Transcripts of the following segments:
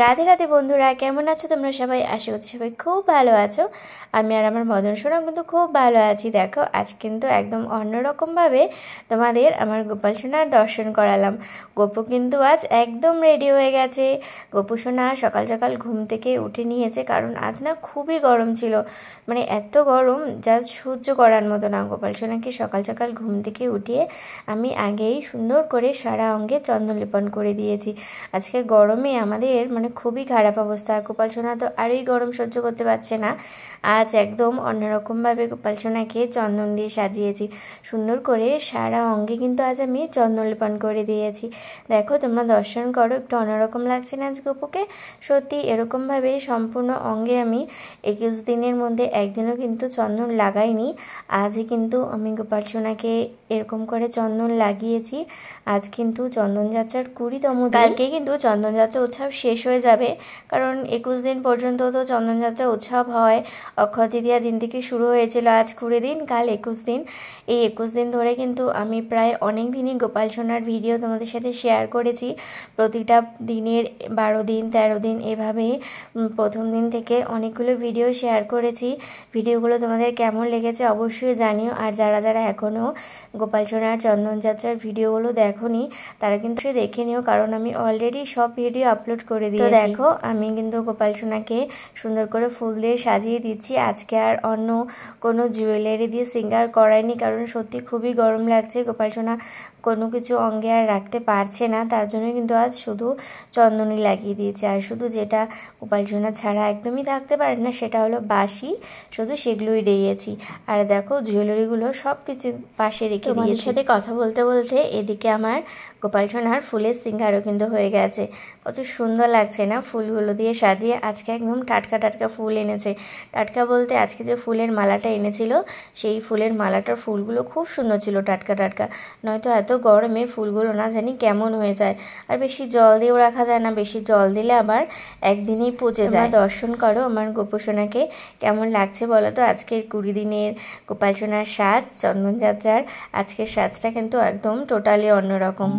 রাধে রাধে বন্ধুরা, কেমন আছো তোমরা সবাই? আশা করছি সবাই খুব ভালো আছো। আমি আর আমার মদন সোনা কিন্তু খুব ভালো আছি। দেখো আজ কিন্তু একদম অন্যরকমভাবে তোমাদের আমার গোপাল সোনার দর্শন করালাম। গোপু কিন্তু আজ একদম রেডি হয়ে গেছে। গোপু সোনা সকাল সকাল ঘুম থেকে উঠে নিয়েছে, কারণ আজ না খুবই গরম ছিল, মানে এত গরম যা সহ্য করার মতো না। গোপাল সোনাকে সকাল সকাল ঘুম থেকে উঠিয়ে আমি আগেই সুন্দর করে সারা অঙ্গে চন্দন লেপন করে দিয়েছি। আজকে গরমে আমাদের মানে খুবই খারাপ অবস্থা। গোপাল সোনা তো আরোই গরম সহ্য করতে পারছে না। আজ একদম অন্যরকমভাবে গোপাল সোনাকে চন্দন দিয়ে সাজিয়েছি সুন্দর করে, সারা অঙ্গে কিন্তু আজ আমি চন্দন লেপন করে দিয়েছি। দেখো তোমরা দর্শন করো, একটু অন্যরকম লাগছে না আজ গোপুকে? সত্যি এরকমভাবে সম্পূর্ণ অঙ্গে আমি 21 দিনের মধ্যে একদিনও কিন্তু চন্দন লাগাইনি। আজই কিন্তু আমি গোপাল সোনাকে এরকম করে চন্দন লাগিয়েছি। আজ কিন্তু চন্দনযাত্রার 20তম দিন। কালকে কিন্তু চন্দনযাত্রা উৎসব শেষ হয়ে যাবে, কারণ 21 দিন পর্যন্ত তো চন্দনযাত্রা উৎসব হয়। অক্ষয় তৃতীয়া দিন থেকে শুরু হয়েছিল, আজ 20 দিন, কাল 21 দিন। এই 21 দিন ধরে কিন্তু আমি প্রায় অনেক দিনই গোপাল সোনার ভিডিও তোমাদের সাথে শেয়ার করেছি। প্রতিটা দিনের 12 দিন 13 দিন এভাবে প্রথম দিন থেকে অনেকগুলো ভিডিও শেয়ার করেছি। ভিডিওগুলো তোমাদের কেমন লেগেছে অবশ্যই জানিও। আর যারা যারা এখনও গোপাল সোনার চন্দনযাত্রার ভিডিওগুলো দেখোনি তারা কিন্তু দেখে নিও, কারণ আমি অলরেডি সব ভিডিও আপলোড করে দিয়েছি। তো দেখো আমি কিন্তু গোপাল সোনাকে সুন্দর করে ফুল দিয়ে সাজিয়ে দিচ্ছি। আজকে আর অন্য কোনো জুয়েলারি দিয়ে সিঙ্গার করাইনি, কারণ সত্যি খুবই গরম লাগছে। গোপাল সোনা কোনো কিছু অঙ্গে আর রাখতে পারছে না, তার জন্য কিন্তু আজ শুধু চন্দনই লাগিয়ে দিয়েছে। আর শুধু যেটা গোপাল সোনা ছাড়া একদমই থাকতে পারে না সেটা হলো বাঁশি, শুধু সেগুলোই দিয়েছি। আর দেখো জুয়েলারিগুলো সব কিছু পাশে রেখে দিয়েছি। সাথে কথা বলতে বলতে এদিকে আমার গোপাল সোনার ফুলের সিঙ্গারও কিন্তু হয়ে গেছে। কত সুন্দর লাগছে না ফুলগুলো দিয়ে সাজিয়ে। আজকে একদম টাটকা টাটকা ফুল এনেছে। টাটকা বলতে আজকে যে ফুলের মালাটা এনেছিল সেই ফুলের মালাটার ফুলগুলো খুব সুন্দর ছিল, টাটকা টাটকা। নয়তো এত গরমে ফুলগুলো না জানি কেমন হয়ে যায়। আর বেশি জল দিয়েও রাখা যায় না, বেশি জল দিলে আবার একদিনেই পচে যায়। দর্শন করো আমার গোপু সোনাকে কেমন লাগছে বলো তো। আজকের 20 দিনের গোপাল সোনার সাজ, চন্দনযাত্রার আজকের সাজটা কিন্তু একদম টোটালি অন্যরকম।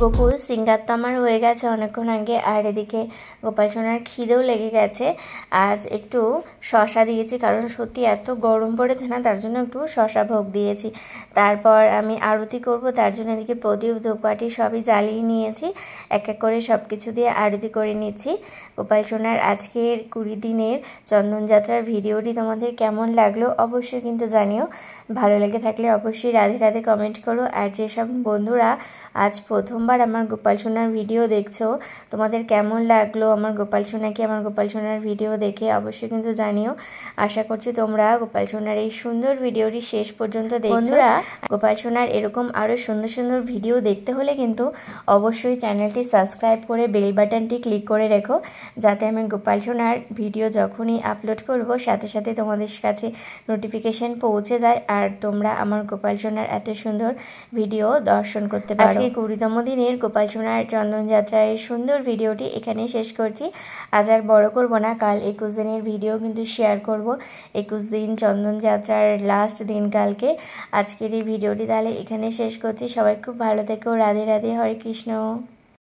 গোকুল সিঙ্গার তো আমার হয়ে গেছে অনেকক্ষণ আগে। আর এদিকে গোপাল সোনার খিদেও লেগে গেছে। আজ একটু শশা দিয়েছি, কারণ সত্যি এত গরম পড়েছে না, তার জন্য একটু শশা ভোগ দিয়েছি। তারপর আমি আরতি করব, তার জন্য এদিকে প্রদীপ ধূপকাঠি সবই জ্বালিয়ে নিয়েছি। এক এক করে সব কিছু দিয়ে আরতি করে নিচ্ছি। গোপাল সোনার আজকের 20 দিনের চন্দনযাত্রার ভিডিওটি তোমাদের কেমন লাগলো অবশ্যই কিন্তু জানিও। ভালো লেগে থাকলে অবশ্যই রাধে রাধে কমেন্ট করো। আর যেসব বন্ধুরা আজ প্রথমবার আমার গোপাল সোনার ভিডিও দেখছো, তোমাদের কেমন লাগলো আমার গোপাল সোনাকে, আমার গোপাল সোনার ভিডিও দেখে অবশ্যই কিন্তু জানিও। আশা করছি তোমরা গোপাল সোনার এই সুন্দর ভিডিওটি শেষ পর্যন্ত দেখছো। বন্ধুরা গোপাল সোনার এরকম আরও সুন্দর সুন্দর ভিডিও দেখতে হলে কিন্তু অবশ্যই চ্যানেলটি সাবস্ক্রাইব করে বেল বাটনটি ক্লিক করে রেখো, যাতে আমি গোপাল সোনার ভিডিও যখনই আপলোড করব সাথে সাথে তোমাদের কাছে নোটিফিকেশন পৌঁছে যায়, আর তোমরা আমার গোপাল সোনার এত সুন্দর ভিডিও দর্শন করতে পারো। আজকে 20তম দিনের গোপাল সোনার চন্দনযাত্রার সুন্দর ভিডিওটি এখানেই শেষ করছি। আজ আর বড় করব না, কাল 21 দিনের ভিডিও কিন্তু শেয়ার করব। 21 দিন চন্দন যাত্রার লাস্ট দিন কালকে। আজকের এই ভিডিওটি তাহলে এখানে শেষ করছি। সবাই খুব ভালো থেকো। রাধে রাধে, হরে কৃষ্ণ।